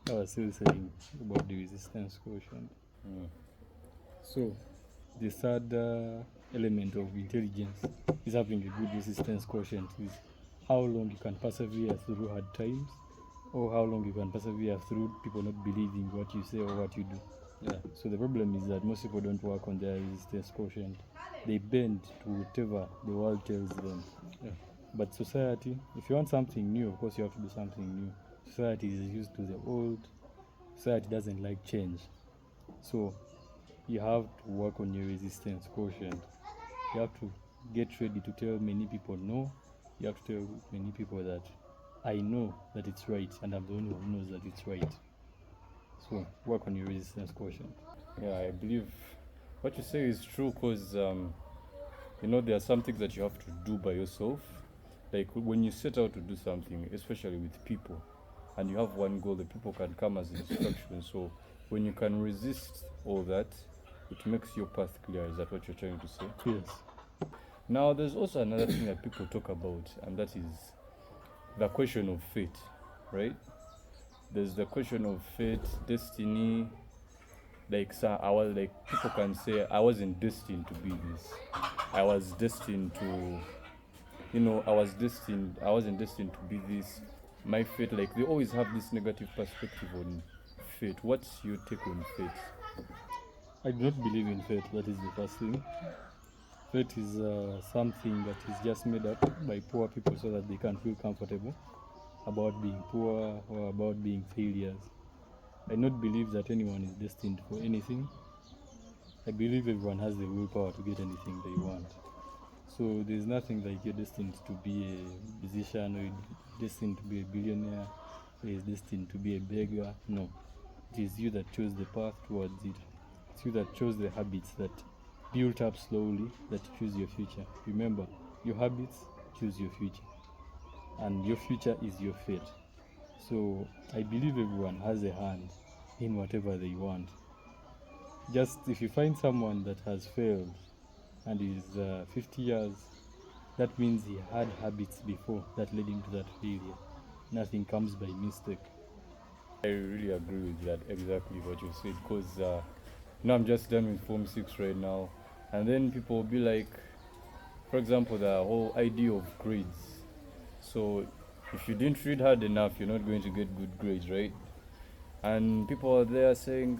I was still saying about the resistance quotient. So, the third element of intelligence is having a good resistance quotient. Is how long you can persevere through hard times, or how long you can persevere through people not believing what you say or what you do. Yeah. So the problem is that most people don't work on their resistance quotient. They bend to whatever the world tells them. Yeah. But society, if you want something new, of course you have to do something new. Society is used to the old. Society doesn't like change. So you have to work on your resistance quotient. You have to get ready to tell many people no. You have to tell many people that I know that it's right and I'm the only one who knows that it's right. So work on your resistance quotient. Yeah, I believe what you say is true because there are some things that you have to do by yourself. Like when you set out to do something, especially with people, and you have one goal, the people can come as instructions. So when you can resist all that, it makes your path clear. Is that what you're trying to say? Yes. Now, there's also another thing that people talk about, and that is the question of fate, right? There's the question of fate, destiny. Like, so people can say, I wasn't destined to be this. I was destined to, I wasn't destined to be this. My fate, like, they always have this negative perspective on fate. What's your take on fate? I do not believe in fate. That is the first thing. Fate is something that is just made up by poor people so that they can feel comfortable about being poor or about being failures. I do not believe that anyone is destined for anything. I believe everyone has the willpower to get anything they want. So there's nothing like you're destined to be a musician or you're destined to be a billionaire or you're destined to be a beggar. No. It is you that chose the path towards it. It's you that chose the habits that built up slowly that choose your future. Remember, your habits choose your future. And your future is your fate. So I believe everyone has a hand in whatever they want. Just if you find someone that has failed and is 50 years, that means he had habits before that led him to that failure. Nothing comes by mistake. I really agree with that, exactly what you said, because I'm just done with Form 6 right now, and then people will be like, for example, the whole idea of grades. So if you didn't read hard enough, you're not going to get good grades, right? And people are there saying,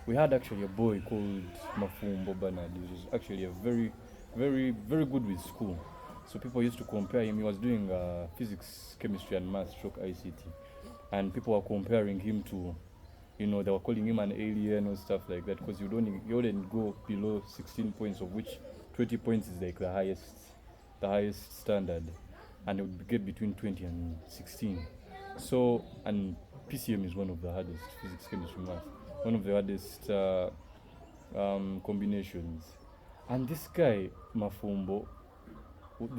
we had actually a boy called Mafumbo Bernard. He was actually a very, very, very good with school. So people used to compare him. He was doing physics, chemistry, and math, stroke ICT. And people were comparing him to, they were calling him an alien or stuff like that because you wouldn't go below 16 points, of which 20 points is like the highest standard, and it would get between 20 and 16. So, and PCM is one of the hardest, physics, chemistry, math, one of the hardest combinations. And this guy, Mafumbo,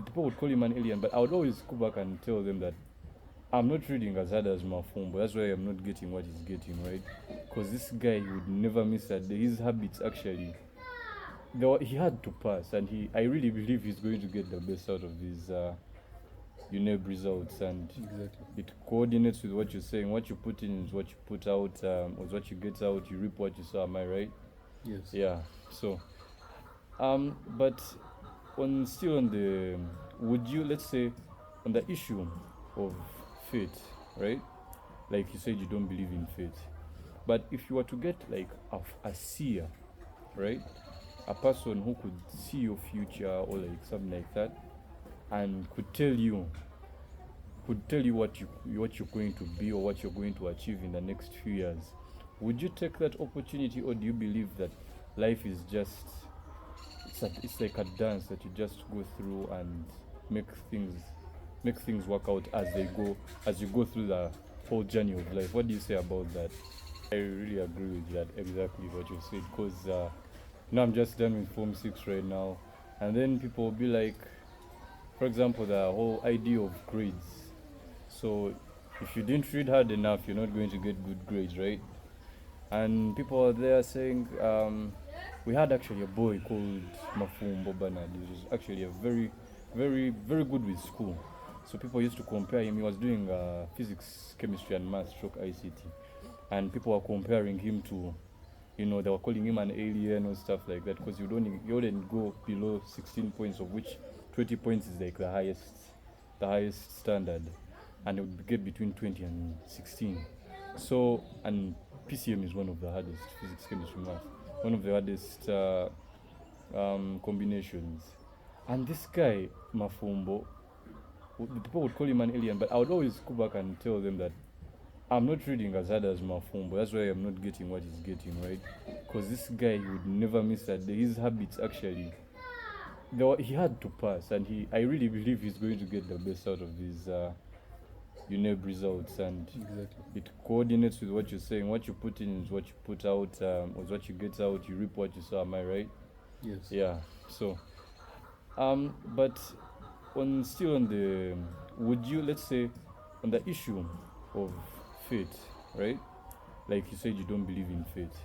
people would call him an alien, but I would always go back and tell them that I'm not reading as hard as Mafumbo. That's why I'm not getting what he's getting, right? Because this guy would never miss a day. His habits actually, he had to pass, and I really believe he's going to get the best out of his UNEB results, and Exactly. it coordinates with what you're saying. What you put in is what you put out, is what you get out. You reap what you sow. Am I right? Yes. Yeah. So, but still on the, would you, let's say, on the issue of fate, right? Like you said, you don't believe in fate, but if you were to get like a seer, right, a person who could see your future or like something like that, and could tell you what you're going to be or what you're going to achieve in the next few years, would you take that opportunity, or do you believe that life is just it's like a dance that you just go through and make things work out as you go through the whole journey of life? What do you say about that? I really agree with that, exactly what you said, because I'm just done with Form 6 right now, and then people will be like, for example, the whole idea of grades. So if you didn't read hard enough, you're not going to get good grades, right? And people are there saying, we had actually a boy called Mafumbo Bernard. He was actually a very, very, very good with school. So people used to compare him. He was doing physics, chemistry, and math, stroke ICT, and people were comparing him to, they were calling him an alien or stuff like that, because you wouldn't go below 16 points, of which 20 points is like the highest standard, and it would get between 20 and 16. So, and PCM is one of the hardest, physics, chemistry, math, one of the hardest combinations. And this guy Mafumbo, people would call him an alien, but I would always go back and tell them that I'm not reading as hard as Mafumbo. That's why I'm not getting what he's getting, right? Because this guy would never miss that day. His habits actually, he had to pass, and I really believe he's going to get the best out of his UNEB results, and Exactly. it coordinates with what you're saying. What you put in is what you put out, is what you get out. You reap what you sow. Am I right? Yes. Yeah. So, but still on the, would you, let's say, on the issue of fate, right? Like you said, you don't believe in fate,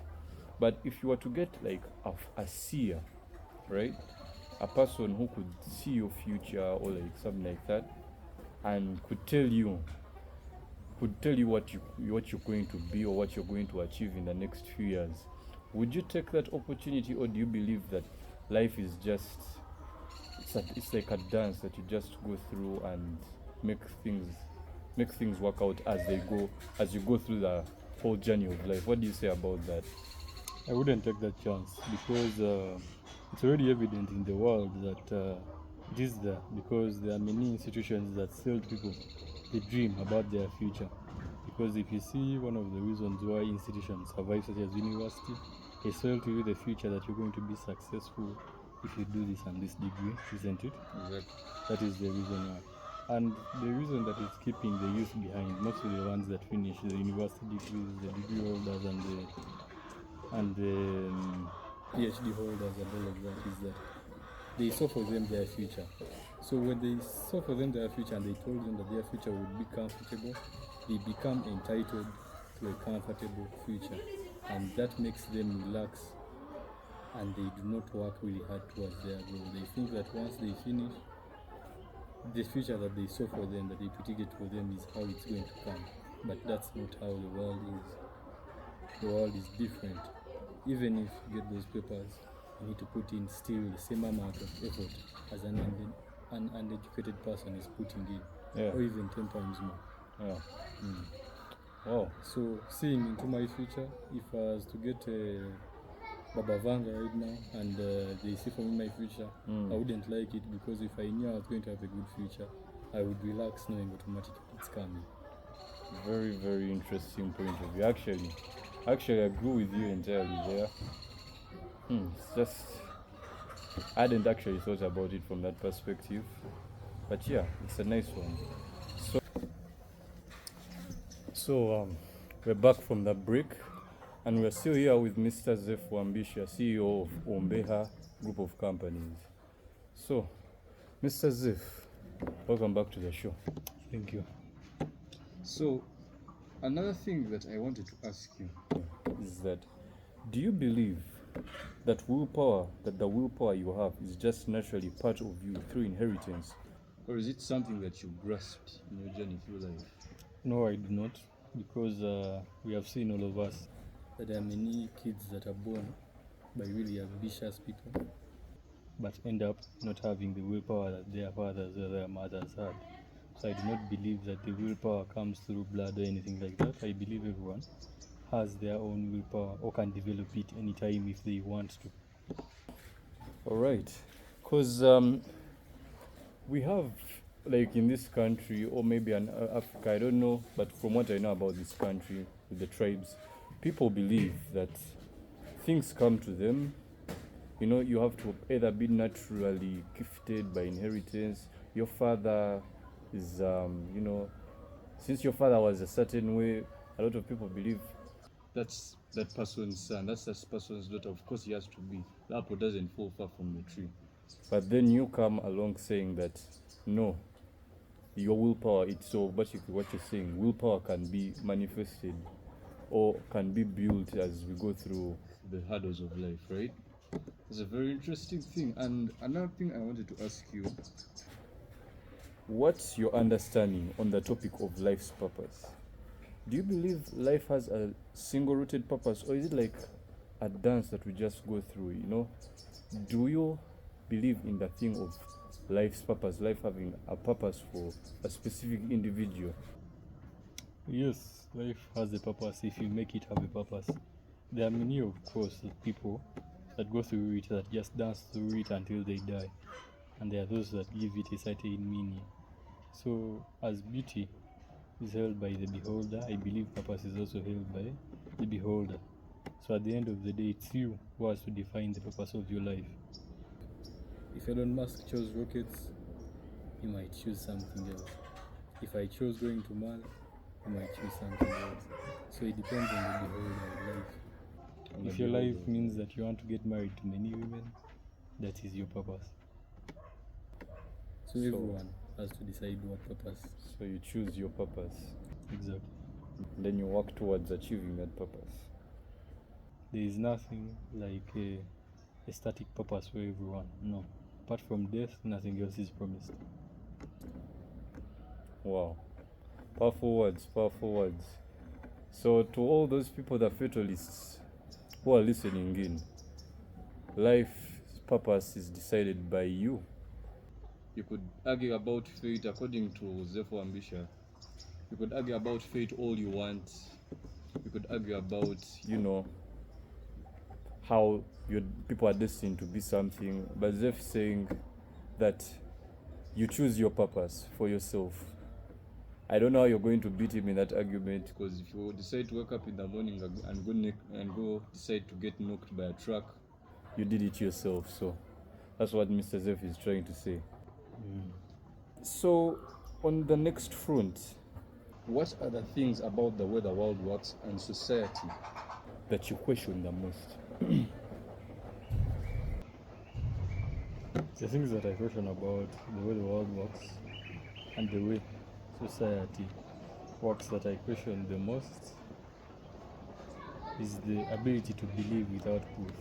but if you were to get like a seer, right, a person who could see your future or like something like that, and could tell you what you're going to be or what you're going to achieve in the next few years, would you take that opportunity, or do you believe that life is just it's like a dance that you just go through and make things work out as you go through the whole journey of life? What do you say about that? I wouldn't take that chance, because it's already evident in the world that it is there, because there are many institutions that sell to people the dream about their future. Because if you see, one of the reasons why institutions survive, such as university, they sell to you the future, that you're going to be successful if you do this and this degree, isn't it? Exactly. That is the reason why. And the reason that it's keeping the youth behind, mostly the ones that finish the university degrees, the degree holders and the PhD holders and all of that, is that they saw for them their future. So when they saw for them their future and they told them that their future would be comfortable, they become entitled to a comfortable future, and that makes them relax, and they do not work really hard towards their goal. They think that once they finish, the future that they saw for them, that they predicted for them, is how it's going to come. But that's not how the world is. The world is different. Even if you get those papers, you need to put in still the same amount of effort as an uneducated person is putting in, or even 10 times more. Yeah. Wow. So seeing into my future, if I was to get a Baba Vanga right now and they see for me my future, I wouldn't like it, because if I knew I was going to have a good future, I would relax knowing automatically it's coming. Very, very interesting point of view. Actually, I agree with you entirely there. It's just, I hadn't actually thought about it from that perspective, but yeah, it's a nice one. So we're back from the break, and we're still here with Mr. Zeph Wambisha, CEO of Ombeha Group of Companies. So, Mr. Zeph, welcome back to the show. Thank you. So, another thing that I wanted to ask you is that, do you believe that the willpower you have is just naturally part of you through inheritance, or is it something that you grasped in your journey through life? No, I do not, because we have seen, all of us, that there are many kids that are born by really ambitious people, but end up not having the willpower that their fathers or their mothers had. So I do not believe that the willpower comes through blood or anything like that. I believe everyone has their own willpower, or can develop it anytime if they want to. All right, because we have, like in this country, or maybe in Africa, I don't know, but from what I know about this country with the tribes, people believe that things come to them. You have to either be naturally gifted by inheritance. Your father is, since your father was a certain way, a lot of people believe that's that person's son, that's that person's daughter. Of course, he has to be. The apple doesn't fall far from the tree. But then you come along saying that no, your willpower, it's so basically what you're saying, willpower can be manifested or can be built as we go through the hurdles of life, right? It's a very interesting thing. And another thing I wanted to ask you, what's your understanding on the topic of life's purpose? Do you believe life has a single-rooted purpose, or is it like a dance that we just go through, you know? Do you believe in the thing of life's purpose, life having a purpose for a specific individual? Yes, life has a purpose if you make it have a purpose. There are many, of course, people that go through it, that just dance through it until they die. And there are those that give it a certain meaning. So, as beauty is held by the beholder, I believe purpose is also held by the beholder. So at the end of the day, it's you who has to define the purpose of your life. If Elon Musk chose rockets, he might choose something else. If I chose going to Mars, he might choose something else. So it depends on the beholder of life. If your life means that you want to get married to many women, that is your purpose. So everyone has to decide what purpose. So you choose your purpose. Exactly. Then you work towards achieving that purpose. There is nothing like a static purpose for everyone. No. Apart from death, nothing else is promised. Wow. Powerful words, powerful words. So to all those people, the fatalists who are listening in, life's purpose is decided by you. You could argue about fate according to Zeph Wambisha. You could argue about fate all you want. You could argue about, you know, how your people are destined to be something. But Zeph is saying that you choose your purpose for yourself. I don't know how you're going to beat him in that argument, because if you decide to wake up in the morning and go decide to get knocked by a truck, you did it yourself. So that's what Mr. Zeph is trying to say. So on the next front, what are the things about the way the world works and society that you question the most? The things that I question about the way the world works and the way society works that I question the most is the ability to believe without proof.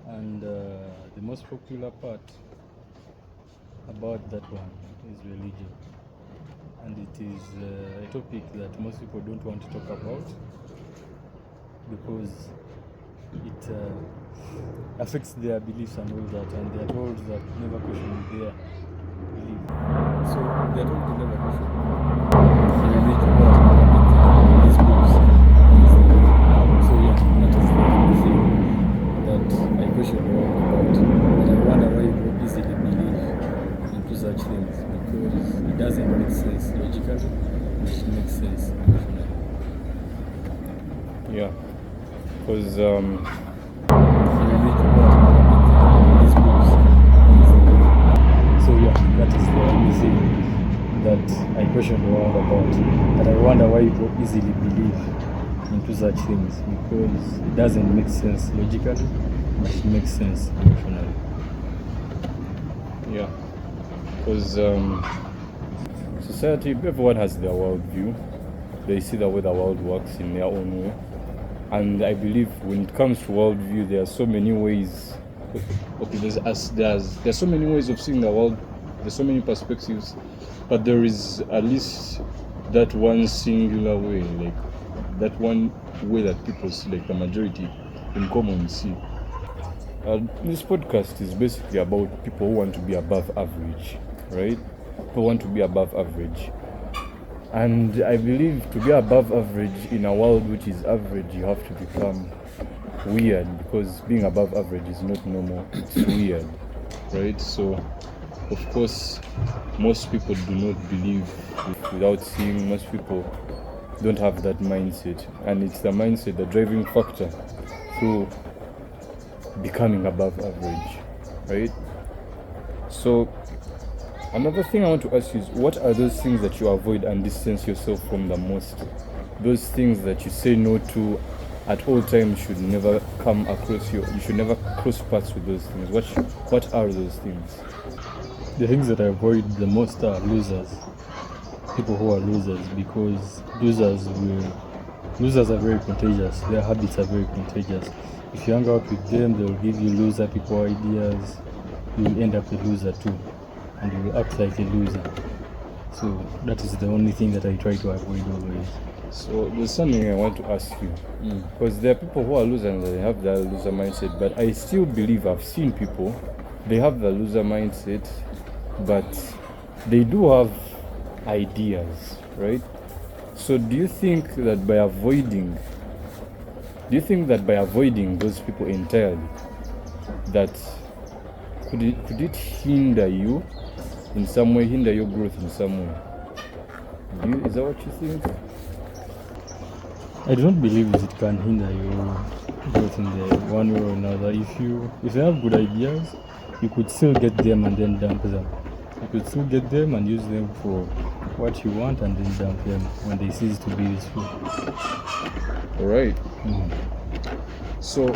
And the most popular part about that one is religion. And it is a topic that most people don't want to talk about because it affects their beliefs and all that, and they are told that never question their belief. So they are told to never question religion, but these books. So yeah, that is the thing that I question a lot about. And I wonder why people easily believe into such things, because it doesn't make sense logically, but it makes sense emotionally. Yeah, because so yeah, that is the only thing that I question the world about. And I wonder why people easily believe into such things, because it doesn't make sense logically, but it makes sense emotionally. yeah, because society, everyone has their worldview. They see the way the world works in their own way. And I believe when it comes to worldview, there are so many ways. Okay, there's so many ways of seeing the world. There's so many perspectives, but there is at least that one singular way, like that one way that people see, like the majority in common see. This podcast is basically about people who want to be above average, right? People want to be above average. And I believe to be above average in a world which is average, you have to become weird, because being above average is not normal, it's weird, right? So, of course, most people do not believe without seeing. Most people don't have that mindset, and it's the mindset, the driving factor through becoming above average, right? So, another thing I want to ask you is, what are those things that you avoid and distance yourself from the most? Those things that you say no to at all times should never come across you. You should never cross paths with those things. What are those things? The things that I avoid the most are losers. People who are losers, because losers are very contagious. Their habits are very contagious. If you hang out with them, they'll give you loser people ideas. You'll end up a loser too. and you will act like a loser. So that is the only thing that I try to avoid always. So there's something I want to ask you, because there are people who are losers and they have that loser mindset, but I still believe I've seen people, they have the loser mindset, but they do have ideas, right? So do you think that by avoiding those people entirely, that could it hinder you in some way, hinder your growth in some way? Is that what you think? I don't believe it can hinder your growth in the one way or another. If you have good ideas, you could still get them and then dump them. You could still get them and use them for what you want and then dump them when they cease to be useful. All right. So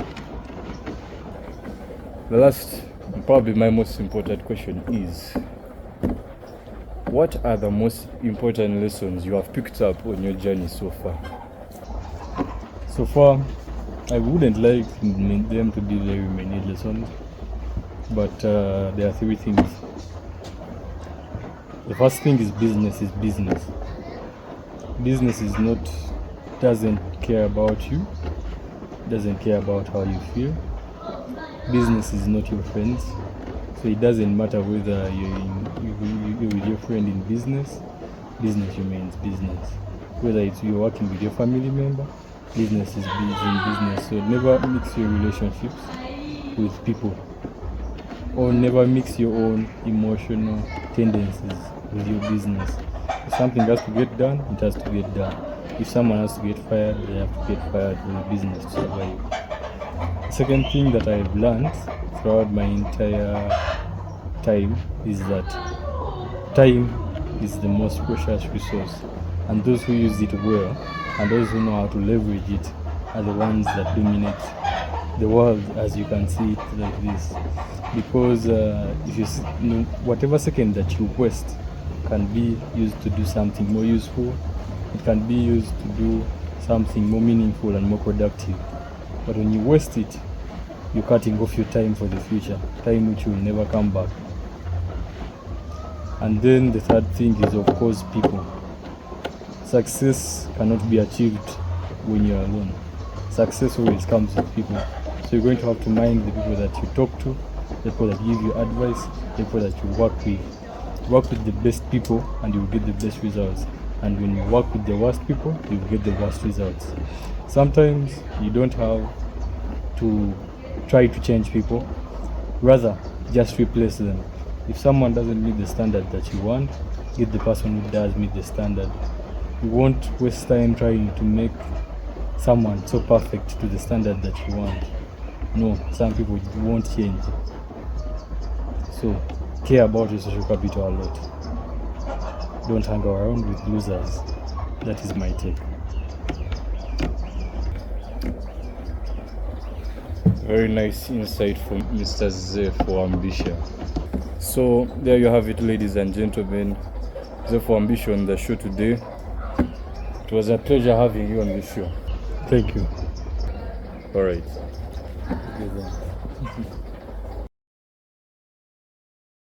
the last, probably my most important question is, what are the most important lessons you have picked up on your journey so far? So far, I wouldn't like them to be very many lessons, but there are three things. The first thing is business is business. Business doesn't care about you, doesn't care about how you feel. Business is not your friends, so it doesn't matter whether you're with your friend in business. Business remains business. Whether you're working with your family member, business is business. So never mix your relationships with people, or never mix your own emotional tendencies with your business. If something has to get done, it has to get done. If someone has to get fired, they have to get fired for the business to survive. The second thing that I've learned throughout my entire time is that time is the most precious resource, and those who use it well and those who know how to leverage it are the ones that dominate the world, as you can see it like this. Because if whatever second that you waste can be used to do something more useful. It can be used to do something more meaningful and more productive. But when you waste it, you're cutting off your time for the future, time which will never come back. And then the third thing is, of course, people. Success cannot be achieved when you're alone. Success always comes with people. So you're going to have to mind the people that you talk to, the people that give you advice, the people that you work with. Work with the best people and you will get the best results. And when you work with the worst people, you will get the worst results. Sometimes you don't have to try to change people. Rather, just replace them. If someone doesn't meet the standard that you want, get the person who does meet the standard. You won't waste time trying to make someone so perfect to the standard that you want. No, some people won't change. So, care about your social capital a lot. Don't hang around with losers. That is my take. Very nice insight from Mr. Zeph Wambisha. So there you have it, ladies and gentlemen. Zeph Wambisha on the show today. It was a pleasure having you on the show. Thank you. All right. Okay,